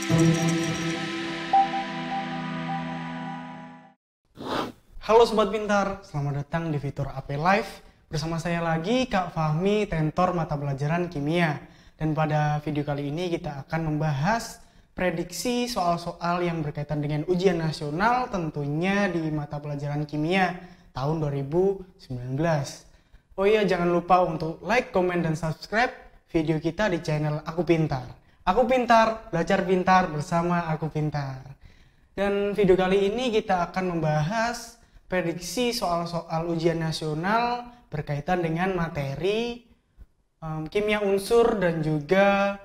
Halo Sobat Pintar, selamat datang di fitur AP Live. Bersama saya lagi Kak Fahmi, tentor mata pelajaran kimia. Dan pada video kali ini kita akan membahas prediksi soal-soal yang berkaitan dengan ujian nasional tentunya di mata pelajaran kimia tahun 2019. Oh iya, jangan lupa untuk like, komen, dan subscribe video kita di channel Aku Pintar. Aku Pintar, belajar pintar bersama Aku Pintar. Dan video kali ini kita akan membahas prediksi soal-soal ujian nasional berkaitan dengan materi kimia unsur dan juga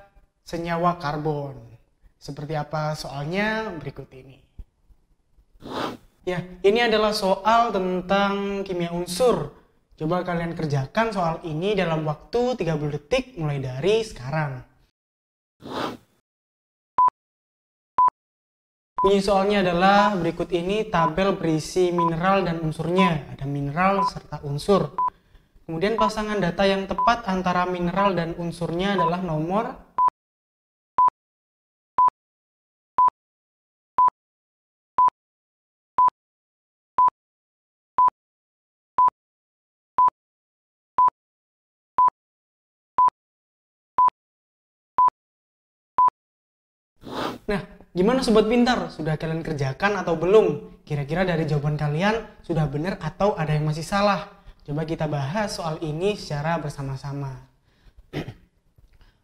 senyawa karbon. Seperti apa soalnya berikut ini. Ya, ini adalah soal tentang kimia unsur. Coba kalian kerjakan soal ini dalam waktu 30 detik mulai dari sekarang. Bunyi soalnya adalah berikut ini tabel berisi mineral dan unsurnya. Ada mineral serta unsur. Kemudian pasangan data yang tepat antara mineral dan unsurnya adalah nomor Nah, gimana Sobat Pintar? Sudah kalian kerjakan atau belum? Kira-kira dari jawaban kalian sudah benar atau ada yang masih salah? Coba kita bahas soal ini secara bersama-sama.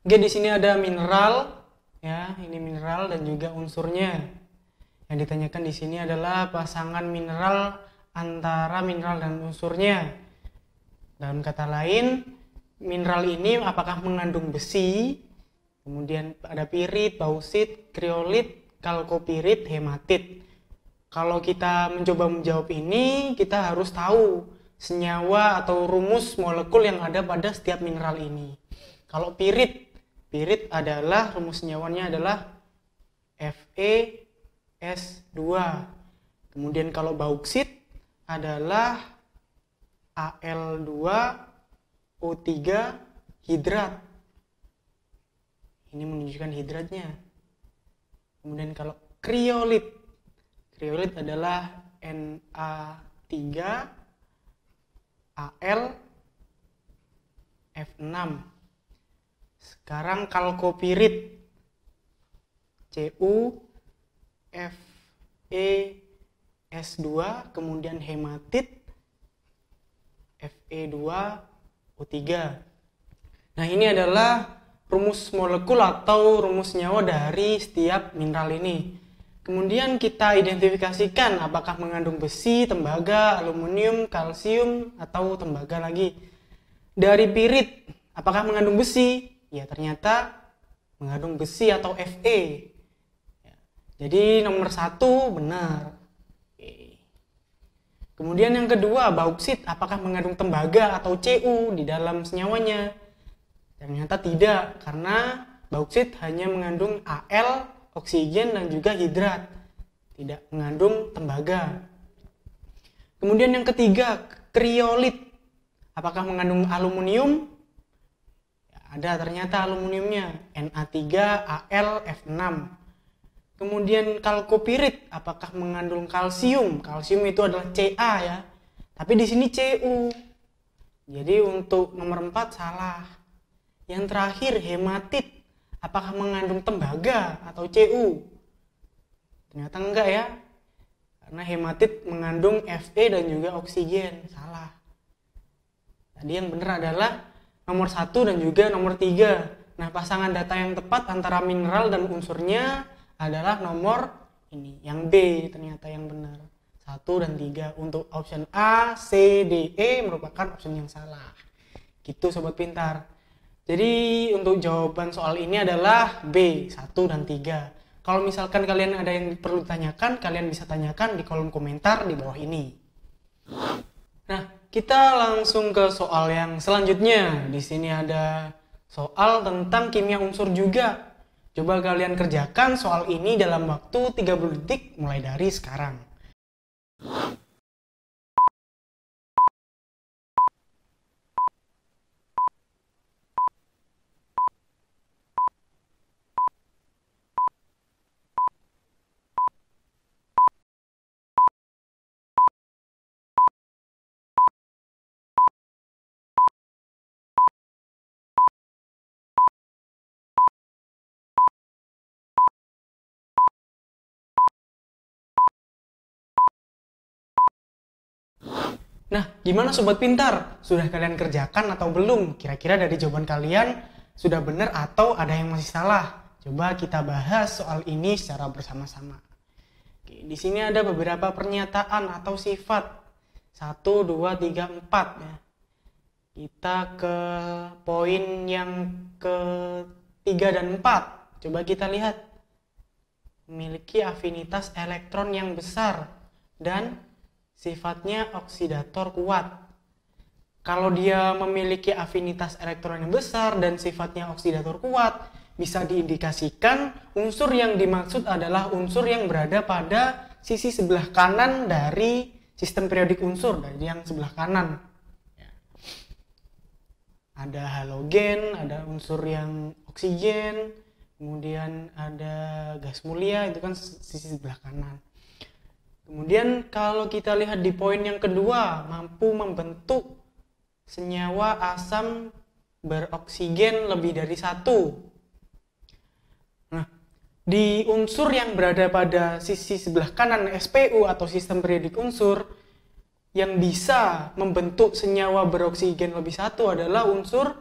Oke, di sini ada mineral, ya, ini mineral dan juga unsurnya. Yang ditanyakan di sini adalah pasangan mineral antara mineral dan unsurnya. Dalam kata lain, mineral ini apakah mengandung besi? Kemudian ada pirit, bausit, kriolit, kalkopirit, hematit. Kalau kita mencoba menjawab ini, kita harus tahu senyawa atau rumus molekul yang ada pada setiap mineral ini. Kalau pirit adalah rumus senyawanya adalah FeS2. Kemudian kalau bauksit adalah Al2O3 hidrat. Ini menunjukkan hidratnya. Kemudian kalau kriolit adalah Na3Al F6. Sekarang kalkopirit CuFeS2, kemudian hematit Fe2O3. Nah, ini adalah rumus molekul atau rumus senyawa dari setiap mineral ini. Kemudian kita identifikasikan apakah mengandung besi, tembaga, aluminium, kalsium, atau tembaga lagi. Dari pirit, apakah mengandung besi? Ya, ternyata mengandung besi atau Fe. Jadi nomor 1 benar. Kemudian yang kedua, bauksit, apakah mengandung tembaga atau Cu di dalam senyawanya? Ternyata tidak, karena bauksit hanya mengandung Al, oksigen, dan juga hidrat. Tidak mengandung tembaga. Kemudian yang ketiga, kriolit. Apakah mengandung aluminium? Ya, ada ternyata aluminiumnya, Na3Al F6. Kemudian kalkopirit, apakah mengandung kalsium? Kalsium itu adalah Ca ya. Tapi di sini Cu. Jadi untuk nomor 4 salah. Yang terakhir, hematit. Apakah mengandung tembaga atau Cu? Ternyata enggak ya. Karena hematit mengandung Fe dan juga oksigen. Salah. Tadi yang benar adalah nomor 1 dan juga nomor 3. Nah, pasangan data yang tepat antara mineral dan unsurnya adalah nomor ini. Yang B ternyata yang benar. 1 dan 3. Untuk option A, C, D, E merupakan option yang salah. Gitu Sobat Pintar. Jadi untuk jawaban soal ini adalah B, 1 dan 3. Kalau misalkan kalian ada yang perlu ditanyakan, kalian bisa tanyakan di kolom komentar di bawah ini. Nah, kita langsung ke soal yang selanjutnya. Di sini ada soal tentang kimia unsur juga. Coba kalian kerjakan soal ini dalam waktu 30 detik mulai dari sekarang. Nah, gimana sobat pintar? Sudah kalian kerjakan atau belum? Kira-kira dari jawaban kalian sudah benar atau ada yang masih salah? Coba kita bahas soal ini secara bersama-sama. Oke, di sini ada beberapa pernyataan atau sifat. 1, 2, 3, 4 ya. Kita ke poin yang ke-3 dan 4. Coba kita lihat. Memiliki afinitas elektron yang besar dan sifatnya oksidator kuat. Kalau dia memiliki afinitas elektron yang besar dan sifatnya oksidator kuat, bisa diindikasikan unsur yang dimaksud adalah unsur yang berada pada sisi sebelah kanan dari sistem periodik unsur, dari yang sebelah kanan. Ada halogen, ada unsur yang oksigen, kemudian ada gas mulia, itu kan sisi sebelah kanan. Kemudian kalau kita lihat di poin yang kedua, mampu membentuk senyawa asam beroksigen lebih dari 1. Nah, di unsur yang berada pada sisi sebelah kanan SPU atau sistem periodik unsur, yang bisa membentuk senyawa beroksigen lebih 1 adalah unsur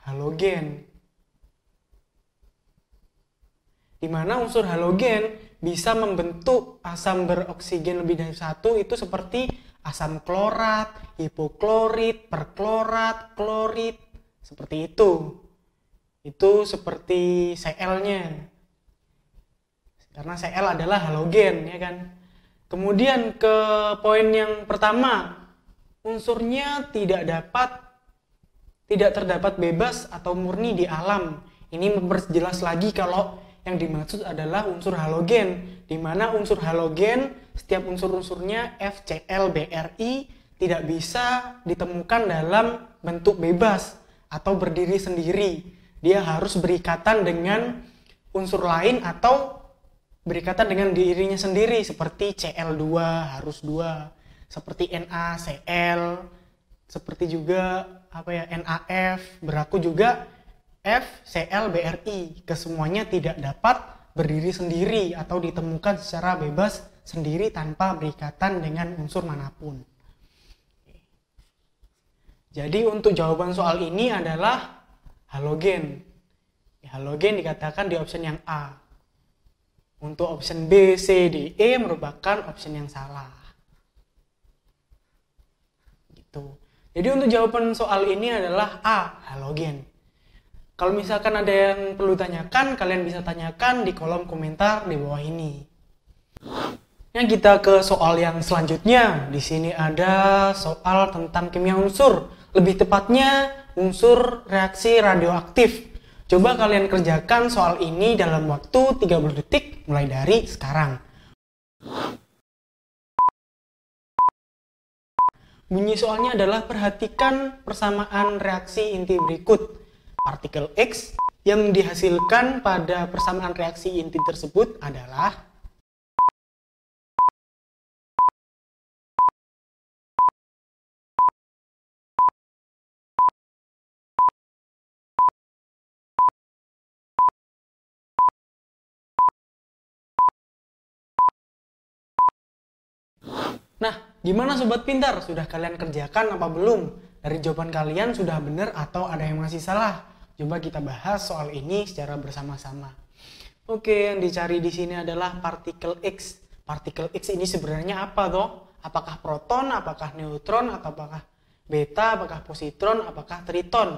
halogen. Di mana unsur halogen bisa membentuk asam beroksigen lebih dari 1 itu seperti asam klorat, hipoklorit, perklorat, klorit, seperti itu. Itu seperti Cl-nya. Karena Cl adalah halogen, ya kan? Kemudian ke poin yang pertama, unsurnya tidak terdapat bebas atau murni di alam. Ini memperjelas lagi kalau yang dimaksud adalah unsur halogen, di mana unsur halogen setiap unsur-unsurnya FCl-BRI tidak bisa ditemukan dalam bentuk bebas atau berdiri sendiri. Dia harus berikatan dengan unsur lain atau berikatan dengan dirinya sendiri, seperti Cl2 harus 2, seperti NaCl, seperti juga NaF, berlaku juga FCl-BRI. Kesemuanya tidak dapat berdiri sendiri atau ditemukan secara bebas sendiri tanpa berikatan dengan unsur manapun. Jadi untuk jawaban soal ini adalah halogen. Halogen dikatakan di option yang A. Untuk option B, C, D, E merupakan option yang salah. Gitu. Jadi untuk jawaban soal ini adalah A, halogen. Kalau misalkan ada yang perlu tanyakan, kalian bisa tanyakan di kolom komentar di bawah ini. Nah, kita ke soal yang selanjutnya. Di sini ada soal tentang kimia unsur. Lebih tepatnya, unsur reaksi radioaktif. Coba kalian kerjakan soal ini dalam waktu 30 detik mulai dari sekarang. Bunyi soalnya adalah perhatikan persamaan reaksi inti berikut. Partikel X yang dihasilkan pada persamaan reaksi inti tersebut adalah Nah, gimana sobat pintar? Sudah kalian kerjakan apa belum? Dari jawaban kalian sudah benar atau ada yang masih salah? Coba kita bahas soal ini secara bersama-sama. Oke, yang dicari di sini adalah partikel X. Partikel X ini sebenarnya apa toh? Apakah proton, apakah neutron, atau apakah beta, apakah positron, apakah triton?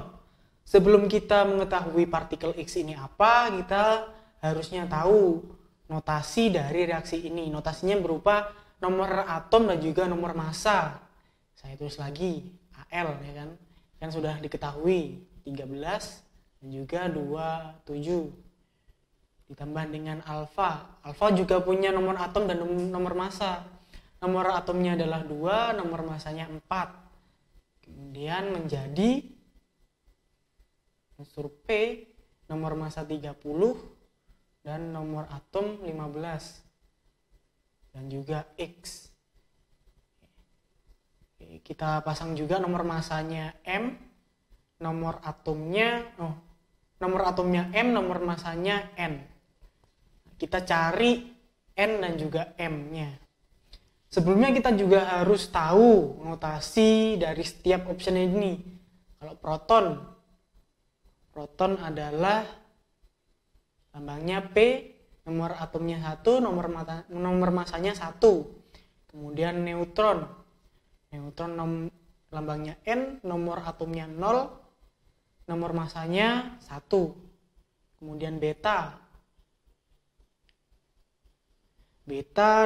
Sebelum kita mengetahui partikel X ini apa, kita harusnya tahu notasi dari reaksi ini. Notasinya berupa nomor atom dan juga nomor massa. Saya tulis lagi Al, ya kan? Kan sudah diketahui 13 dan juga 27 ditambah dengan alfa. Alfa juga punya nomor atom dan nomor massa. Nomor atomnya adalah 2, nomor massanya 4. Kemudian menjadi unsur P, nomor massa 30 dan nomor atom 15. Dan juga X. Kita pasang juga nomor massanya M, nomor atomnya M, nomor massanya N. Kita cari N dan juga M-nya. Sebelumnya kita juga harus tahu notasi dari setiap option ini. Kalau proton adalah lambangnya P, nomor atomnya 1, nomor masanya 1. Kemudian neutron lambangnya N, nomor atomnya 0, nomor masanya 1. Kemudian beta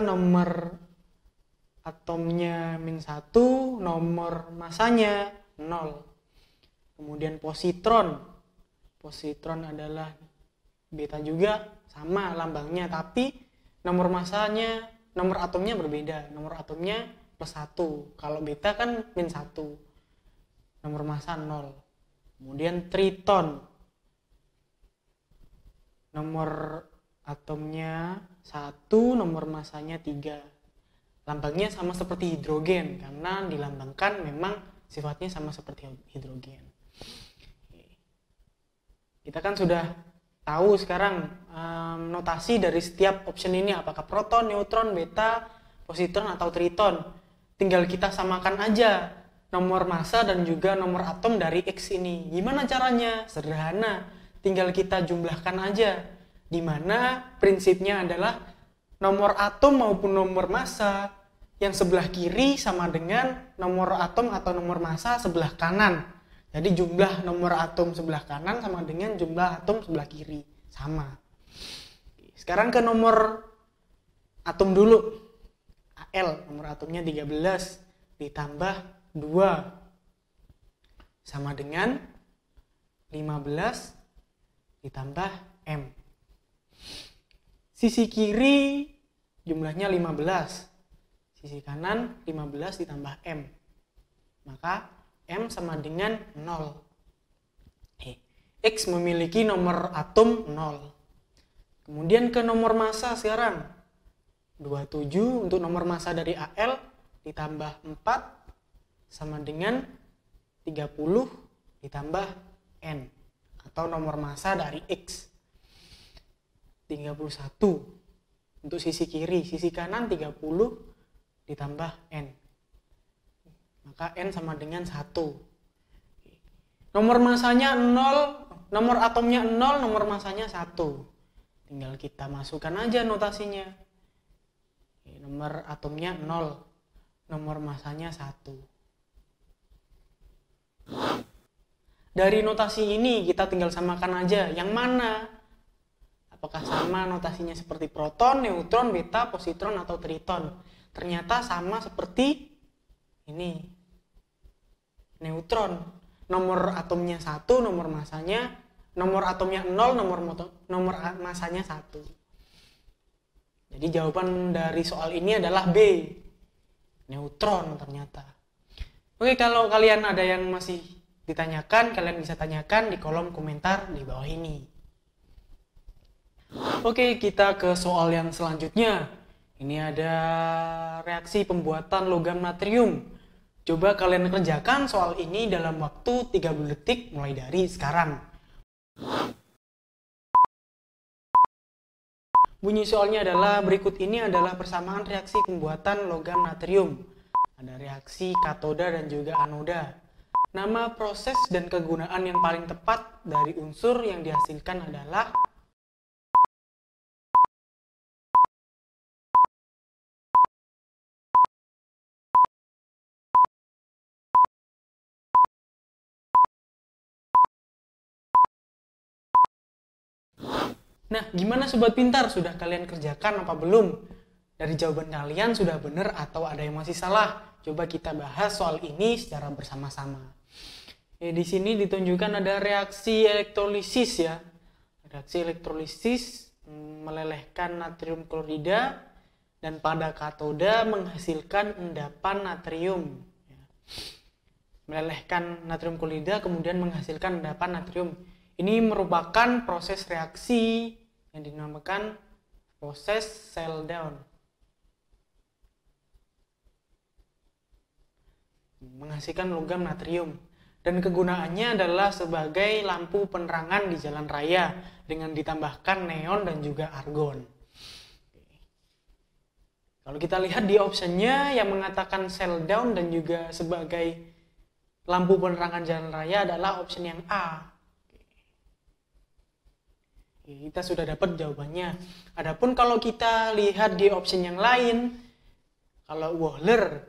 nomor atomnya -1, nomor masanya 0. Kemudian positron adalah beta juga, sama lambangnya, tapi nomor atomnya berbeda. Nomor atomnya +1. Kalau beta kan -1. Nomor massa 0. Kemudian triton, nomor atomnya 1, nomor masanya 3. Lambangnya sama seperti hidrogen karena dilambangkan memang sifatnya sama seperti hidrogen. Kita kan sudah tahu sekarang notasi dari setiap option ini, apakah proton, neutron, beta, positron atau triton. Tinggal kita samakan aja nomor massa dan juga nomor atom dari X ini. Gimana caranya? Sederhana, tinggal kita jumlahkan aja. Dimana prinsipnya adalah nomor atom maupun nomor massa yang sebelah kiri sama dengan nomor atom atau nomor massa sebelah kanan. Jadi jumlah nomor atom sebelah kanan sama dengan jumlah atom sebelah kiri. Sama. Sekarang ke nomor atom dulu. Al, nomor atomnya 13 ditambah 2 sama dengan 15 ditambah M. Sisi kiri jumlahnya 15. Sisi kanan 15 ditambah M. Maka M sama dengan 0. X memiliki nomor atom 0. Kemudian ke nomor massa sekarang. 27 untuk nomor massa dari Al ditambah 4 sama dengan 30 ditambah N. Atau nomor massa dari X. 31 untuk sisi kiri. Sisi kanan 30 ditambah N. Maka N sama dengan 1. Nomor massanya 0, nomor atomnya 0, nomor massanya 1. Tinggal kita masukkan aja notasinya. Nomor atomnya 0, nomor massanya 1. Dari notasi ini kita tinggal samakan aja. Yang mana? Apakah sama notasinya seperti proton, neutron, beta, positron, atau triton? Ternyata sama seperti ini. Neutron. Nomor atomnya 1, nomor atomnya 0, nomor masanya 1. Jadi jawaban dari soal ini adalah B. Neutron ternyata. Oke, kalau kalian ada yang masih ditanyakan, kalian bisa tanyakan di kolom komentar di bawah ini. Oke, kita ke soal yang selanjutnya. Ini ada reaksi pembuatan logam natrium. Coba kalian kerjakan soal ini dalam waktu 30 detik mulai dari sekarang. Bunyi soalnya adalah berikut ini adalah persamaan reaksi pembuatan logam natrium. Ada reaksi katoda dan juga anoda. Nama proses dan kegunaan yang paling tepat dari unsur yang dihasilkan adalah Nah, gimana Sobat Pintar? Sudah kalian kerjakan apa belum? Dari jawaban kalian sudah benar atau ada yang masih salah? Coba kita bahas soal ini secara bersama-sama. Di sini ditunjukkan ada reaksi elektrolisis ya. Reaksi elektrolisis melelehkan natrium klorida dan pada katoda menghasilkan endapan natrium. Melelehkan natrium klorida kemudian menghasilkan endapan natrium. Ini merupakan proses reaksi yang dinamakan proses Seldown. Menghasilkan logam natrium. Dan kegunaannya adalah sebagai lampu penerangan di jalan raya dengan ditambahkan neon dan juga argon. Kalau kita lihat di optionnya yang mengatakan cell down dan juga sebagai lampu penerangan jalan raya adalah option yang A. Kita sudah dapat jawabannya. Adapun kalau kita lihat di option yang lain, kalau Wohler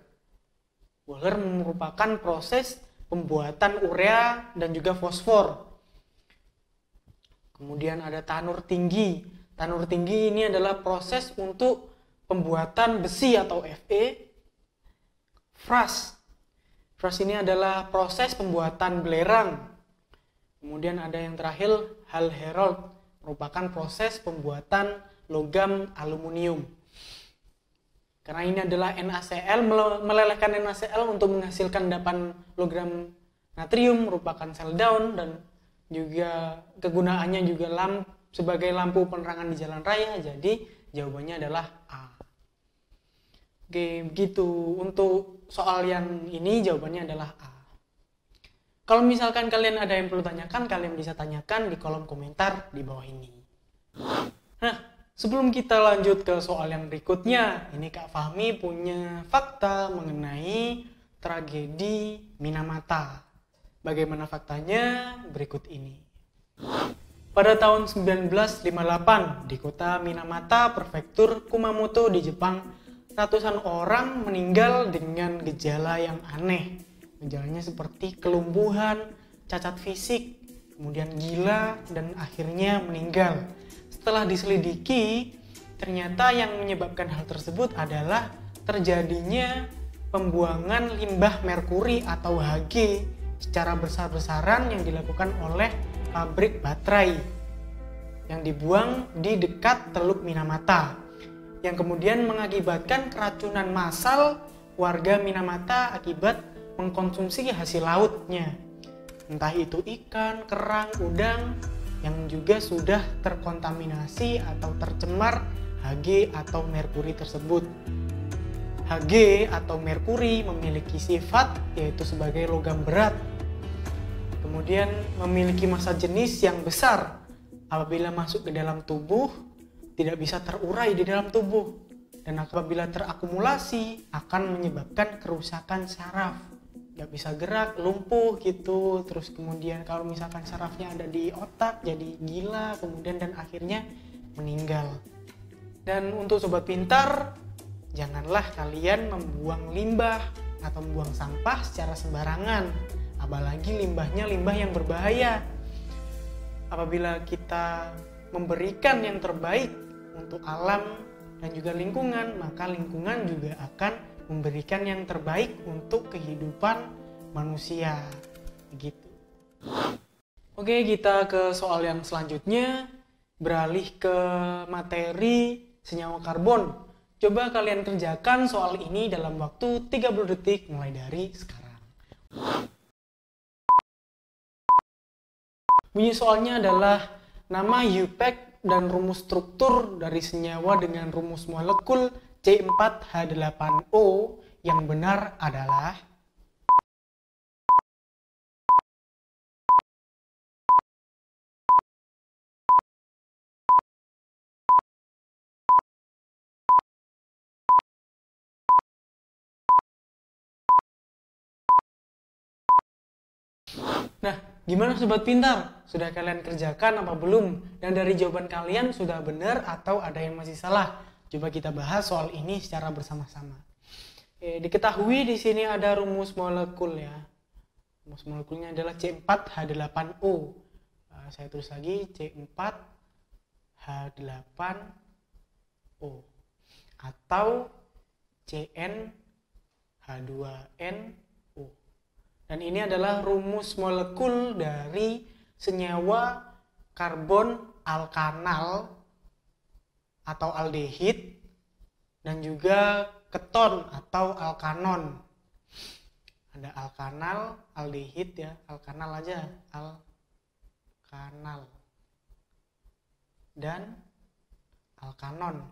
merupakan proses pembuatan urea dan juga fosfor. Kemudian ada tanur tinggi. Tanur tinggi ini adalah proses untuk pembuatan besi atau Fe. Fras ini adalah proses pembuatan belerang. Kemudian ada yang terakhir Hall-Héroult, merupakan proses pembuatan logam aluminium. Karena ini adalah NaCl, melelehkan NaCl untuk menghasilkan endapan logam natrium merupakan cell down, dan juga kegunaannya juga sebagai lampu penerangan di jalan raya. Jadi jawabannya adalah A. Oke, begitu untuk soal yang ini, jawabannya adalah A. Kalau misalkan kalian ada yang perlu tanyakan, kalian bisa tanyakan di kolom komentar di bawah ini. Nah, sebelum kita lanjut ke soal yang berikutnya, ini Kak Fahmi punya fakta mengenai tragedi Minamata. Bagaimana faktanya? Berikut ini. Pada tahun 1958, di kota Minamata, prefektur Kumamoto di Jepang, ratusan orang meninggal dengan gejala yang aneh. Gejalanya seperti kelumpuhan, cacat fisik, kemudian gila, dan akhirnya meninggal. Setelah diselidiki, ternyata yang menyebabkan hal tersebut adalah terjadinya pembuangan limbah merkuri atau Hg secara besar-besaran yang dilakukan oleh pabrik baterai yang dibuang di dekat Teluk Minamata, yang kemudian mengakibatkan keracunan massal warga Minamata akibat mengkonsumsi hasil lautnya, entah itu ikan, kerang, udang yang juga sudah terkontaminasi atau tercemar Hg atau merkuri tersebut. Hg atau merkuri memiliki sifat yaitu sebagai logam berat, kemudian memiliki massa jenis yang besar. Apabila masuk ke dalam tubuh tidak bisa terurai di dalam tubuh, dan apabila terakumulasi akan menyebabkan kerusakan saraf. Nggak bisa gerak, lumpuh gitu. Terus kemudian kalau misalkan sarafnya ada di otak jadi gila, kemudian dan akhirnya meninggal. Dan untuk sobat pintar, janganlah kalian membuang limbah atau membuang sampah secara sembarangan, apalagi limbahnya limbah yang berbahaya. Apabila kita memberikan yang terbaik untuk alam dan juga lingkungan, maka lingkungan juga akan memberikan yang terbaik untuk kehidupan manusia. Begitu. Oke, kita ke soal yang selanjutnya. Beralih ke materi senyawa karbon. Coba kalian kerjakan soal ini dalam waktu 30 detik mulai dari sekarang. Bunyi soalnya adalah nama UPAC dan rumus struktur dari senyawa dengan rumus molekul C4H8O yang benar adalah Nah, gimana sobat pintar? Sudah kalian kerjakan apa belum? Dan dari jawaban kalian sudah benar atau ada yang masih salah? Coba kita bahas soal ini secara bersama-sama. Diketahui di sini ada rumus molekul ya. Rumus molekulnya adalah C4H8O. Saya tulis lagi C4H8O atau CnH2nO. Dan ini adalah rumus molekul dari senyawa karbon alkanal atau aldehid dan juga keton atau alkanon. Ada alkanal, aldehid ya, alkanal aja, alkanal dan alkanon.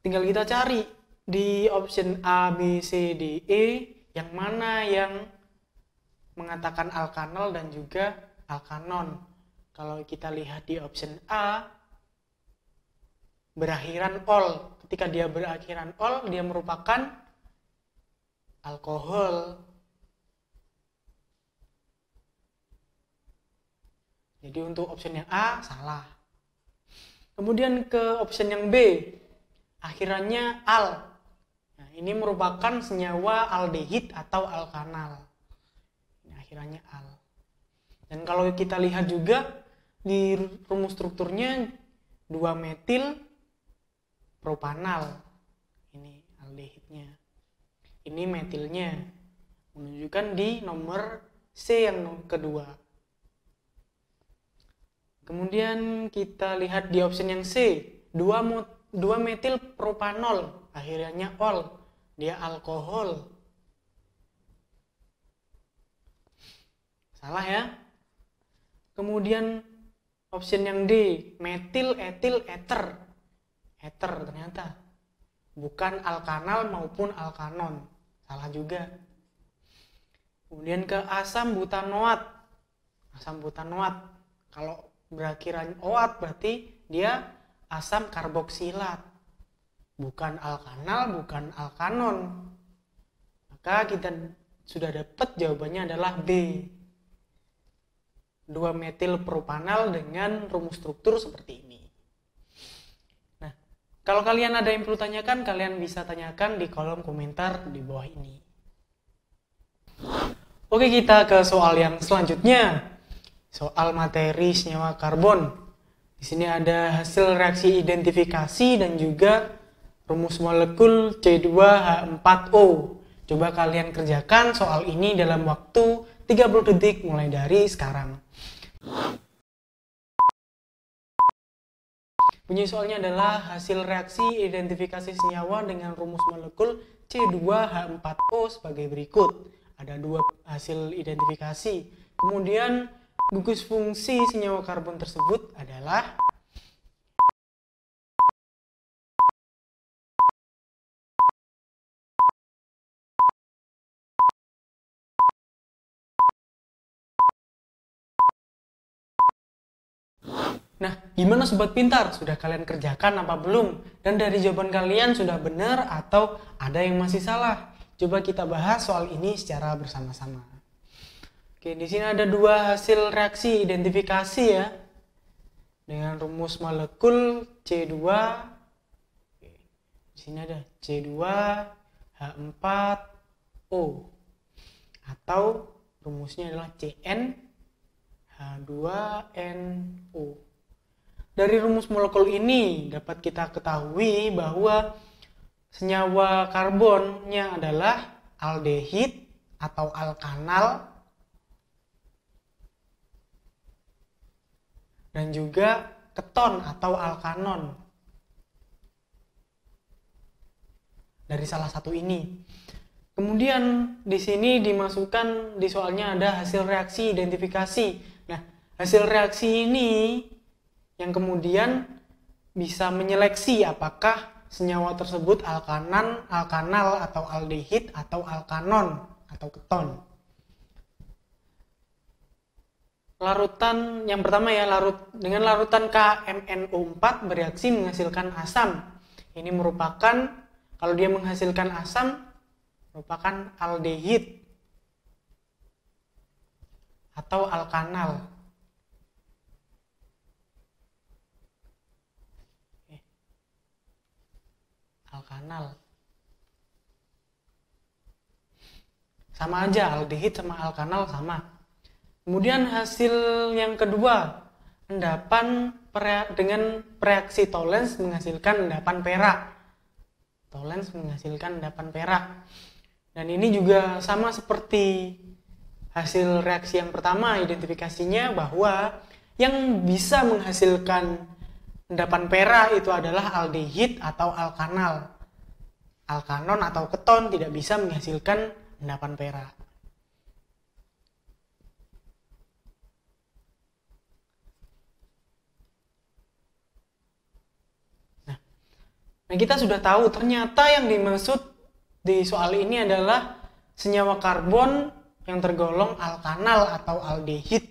Tinggal kita cari di option A, B, C, D, E yang mana yang mengatakan alkanal dan juga alkanon. Kalau kita lihat di option A, berakhiran ol. Ketika dia berakhiran ol, dia merupakan alkohol. Jadi untuk option yang A salah. Kemudian ke option yang B, akhirannya al. Nah, ini merupakan senyawa aldehid atau alkanal. Ini akhirannya al. Dan kalau kita lihat juga di rumus strukturnya 2-metil propanal. Ini aldehidnya. Ini metilnya. Menunjukkan di nomor C yang kedua. Kemudian kita lihat di option yang C, 2-metil propanol, akhirnya ol, dia alkohol. Salah ya. Kemudian option yang D, metil etil eter. Eter ternyata. Bukan alkanal maupun alkanon. Salah juga. Kemudian ke asam butanoat. Asam butanoat. Kalau berakhiran oat berarti dia asam karboksilat. Bukan alkanal, bukan alkanon. Maka kita sudah dapat jawabannya adalah B. 2-metil propanal dengan rumus struktur seperti ini. Nah, kalau kalian ada yang perlu tanyakan, kalian bisa tanyakan di kolom komentar di bawah ini. Oke, kita ke soal yang selanjutnya. Soal materi senyawa karbon. Di sini ada hasil reaksi identifikasi dan juga rumus molekul C2H4O. Coba kalian kerjakan soal ini dalam waktu 30 detik mulai dari sekarang. Bunyi soalnya adalah hasil reaksi identifikasi senyawa dengan rumus molekul C2H4O sebagai berikut. Ada 2 hasil identifikasi. Kemudian gugus fungsi senyawa karbon tersebut adalah Nah, gimana sobat pintar? Sudah kalian kerjakan apa belum? Dan dari jawaban kalian sudah benar atau ada yang masih salah? Coba kita bahas soal ini secara bersama-sama. Oke, di sini ada 2 hasil reaksi identifikasi ya. Dengan rumus molekul C2. Oke, di sini ada C2H4O. Atau rumusnya adalah CnH2nO. Dari rumus molekul ini dapat kita ketahui bahwa senyawa karbonnya adalah aldehid atau alkanal dan juga keton atau alkanon. Dari salah satu ini. Kemudian di sini dimasukkan di soalnya ada hasil reaksi identifikasi. Nah, hasil reaksi ini yang kemudian bisa menyeleksi apakah senyawa tersebut alkanal atau aldehid atau alkanon atau keton. Larutan yang pertama ya, dengan larutan KMNO4 bereaksi menghasilkan asam. Ini merupakan, kalau dia menghasilkan asam, merupakan aldehid atau alkanal. Alkanal. Sama aja, aldehid sama alkanal sama. Kemudian hasil yang kedua, endapan dengan reaksi Tollens menghasilkan endapan perak. Tollens menghasilkan endapan perak. Dan ini juga sama seperti hasil reaksi yang pertama, identifikasinya bahwa yang bisa menghasilkan endapan perak itu adalah aldehid atau alkanal. Alkanon atau keton tidak bisa menghasilkan endapan perak. Nah, kita sudah tahu ternyata yang dimaksud di soal ini adalah senyawa karbon yang tergolong alkanal atau aldehid.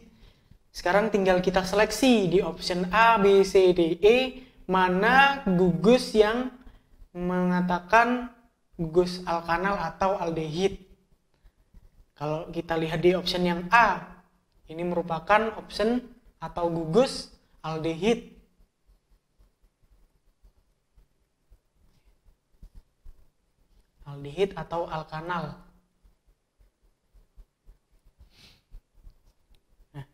Sekarang tinggal kita seleksi di option A, B, C, D, E mana gugus yang mengatakan gugus alkanal atau aldehid. Kalau kita lihat di option yang A, ini merupakan option atau gugus aldehid. Aldehid atau alkanal. Nah,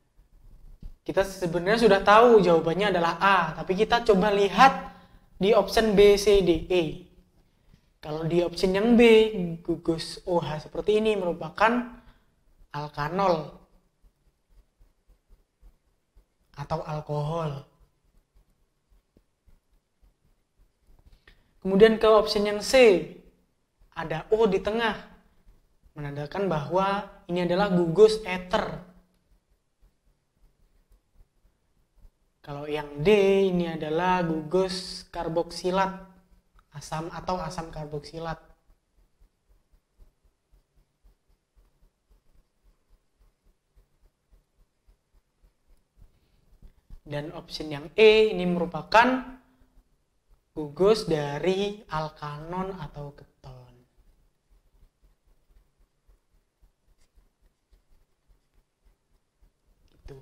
kita sebenarnya sudah tahu jawabannya adalah A, tapi kita coba lihat di option B, C, D, E. Kalau di option yang B, gugus OH seperti ini merupakan alkanol atau alkohol. Kemudian ke option yang C, ada O di tengah, menandakan bahwa ini adalah gugus eter. Kalau yang D, ini adalah gugus karboksilat, asam atau asam karboksilat. Dan option yang E ini merupakan gugus dari alkanon atau keton. Gitu.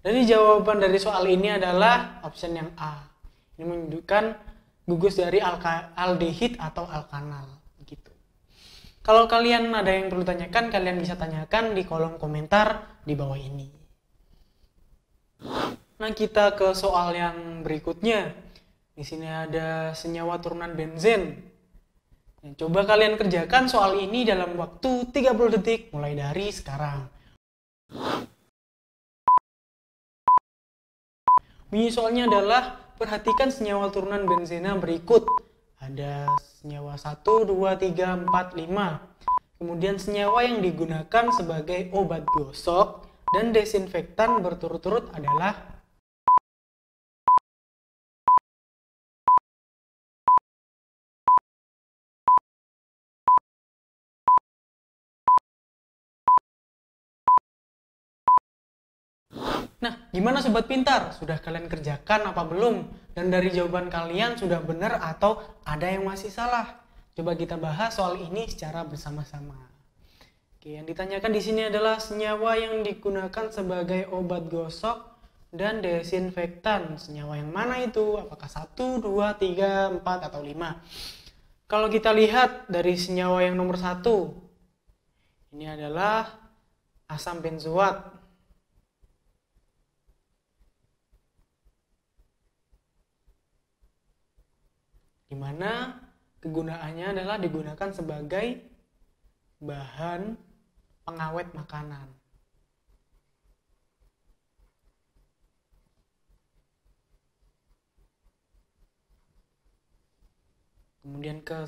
Jadi jawaban dari soal ini adalah option yang A. Ini menunjukkan gugus dari aldehid atau alkanal. Gitu. Kalau kalian ada yang perlu tanyakan, kalian bisa tanyakan di kolom komentar di bawah ini. Nah, kita ke soal yang berikutnya. Di sini ada senyawa turunan benzen. Nah, coba kalian kerjakan soal ini dalam waktu 30 detik mulai dari sekarang. Bunyi soalnya adalah perhatikan senyawa turunan benzena berikut. Ada senyawa 1, 2, 3, 4, 5. Kemudian senyawa yang digunakan sebagai obat gosok dan desinfektan berturut-turut adalah Nah, gimana sobat pintar? Sudah kalian kerjakan apa belum? Dan dari jawaban kalian sudah benar atau ada yang masih salah? Coba kita bahas soal ini secara bersama-sama. Oke, yang ditanyakan di sini adalah senyawa yang digunakan sebagai obat gosok dan desinfektan. Senyawa yang mana itu? Apakah 1, 2, 3, 4, atau 5? Kalau kita lihat dari senyawa yang nomor 1, ini adalah asam benzoat. Di mana kegunaannya adalah digunakan sebagai bahan pengawet makanan. Kemudian ke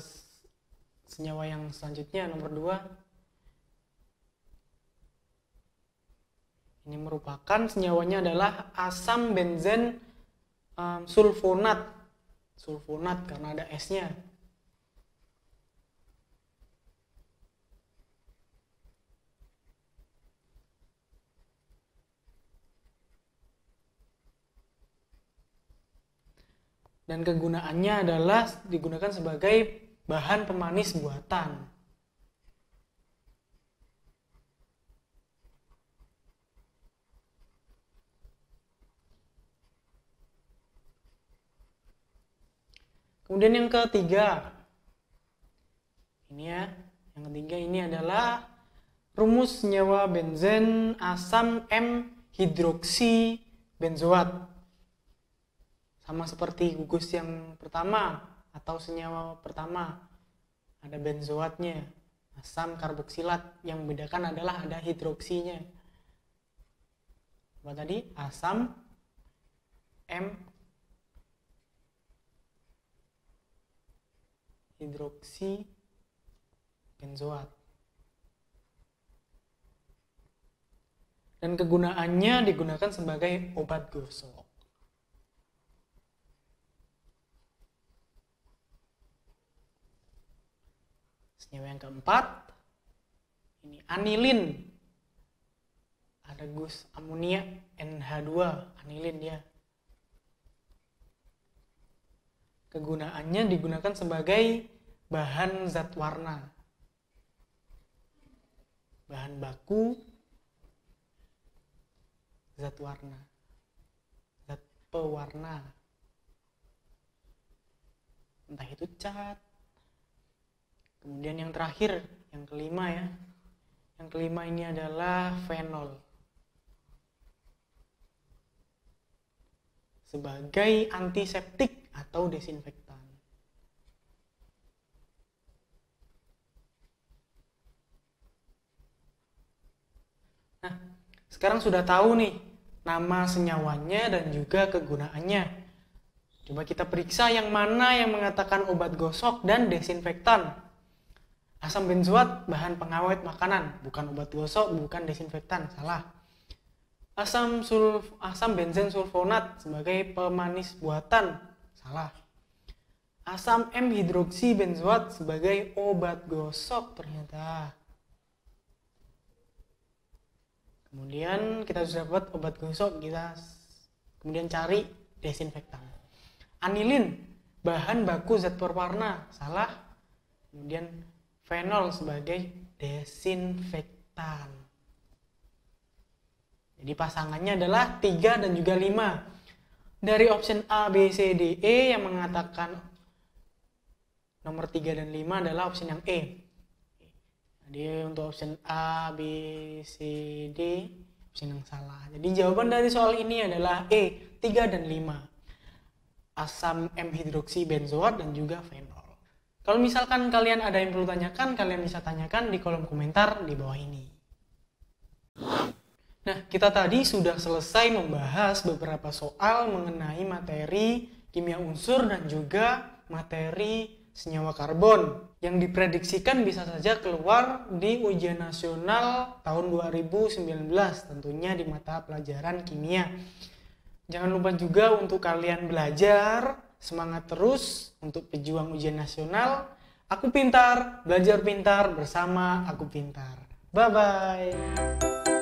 senyawa yang selanjutnya, nomor 2. Ini merupakan senyawanya adalah asam benzen sulfonat. Sulfonat karena ada S-nya. Dan kegunaannya adalah digunakan sebagai bahan pemanis buatan. Kemudian yang ketiga, ini ya, yang ketiga ini adalah rumus senyawa benzen asam M hidroksi benzoat. Sama seperti gugus yang pertama atau senyawa pertama, ada benzoatnya, asam karboksilat. Yang membedakan adalah ada hidroksinya. Apa tadi? Asam M hidroksi benzoat. Dan kegunaannya digunakan sebagai obat gosok. Senyawa yang keempat, ini anilin. Ada gus amonia NH2, anilin ya. Kegunaannya digunakan sebagai bahan zat warna. Bahan baku zat warna. Zat pewarna. Entah itu cat. Kemudian yang terakhir, yang kelima ya. Yang kelima ini adalah fenol. Sebagai antiseptik atau desinfektan. Nah, sekarang sudah tahu nih nama senyawanya dan juga kegunaannya. Coba kita periksa yang mana yang mengatakan obat gosok dan desinfektan. Asam benzoat bahan pengawet makanan, bukan obat gosok, bukan desinfektan, salah. Asam benzen sulfonat sebagai pemanis buatan, salah. Asam M-hidroksi benzoat sebagai obat gosok ternyata. Kemudian kita sudah dapat obat gosok, kita kemudian cari desinfektan. Anilin, bahan baku zat pewarna, salah. Kemudian fenol sebagai desinfektan. Jadi pasangannya adalah 3 dan juga 5. Dari option A, B, C, D, E yang mengatakan nomor 3 dan 5 adalah option yang E. Jadi untuk option A, B, C, D, option yang salah. Jadi jawaban dari soal ini adalah E, 3 dan 5. Asam M-hidroksi benzoat dan juga fenol. Kalau misalkan kalian ada yang perlu tanyakan, kalian bisa tanyakan di kolom komentar di bawah ini. Nah, kita tadi sudah selesai membahas beberapa soal mengenai materi kimia unsur dan juga materi senyawa karbon yang diprediksikan bisa saja keluar di ujian nasional tahun 2019, tentunya di mata pelajaran kimia. Jangan lupa juga untuk kalian belajar, semangat terus untuk pejuang ujian nasional. Aku pintar, belajar pintar bersama Aku Pintar. Bye-bye.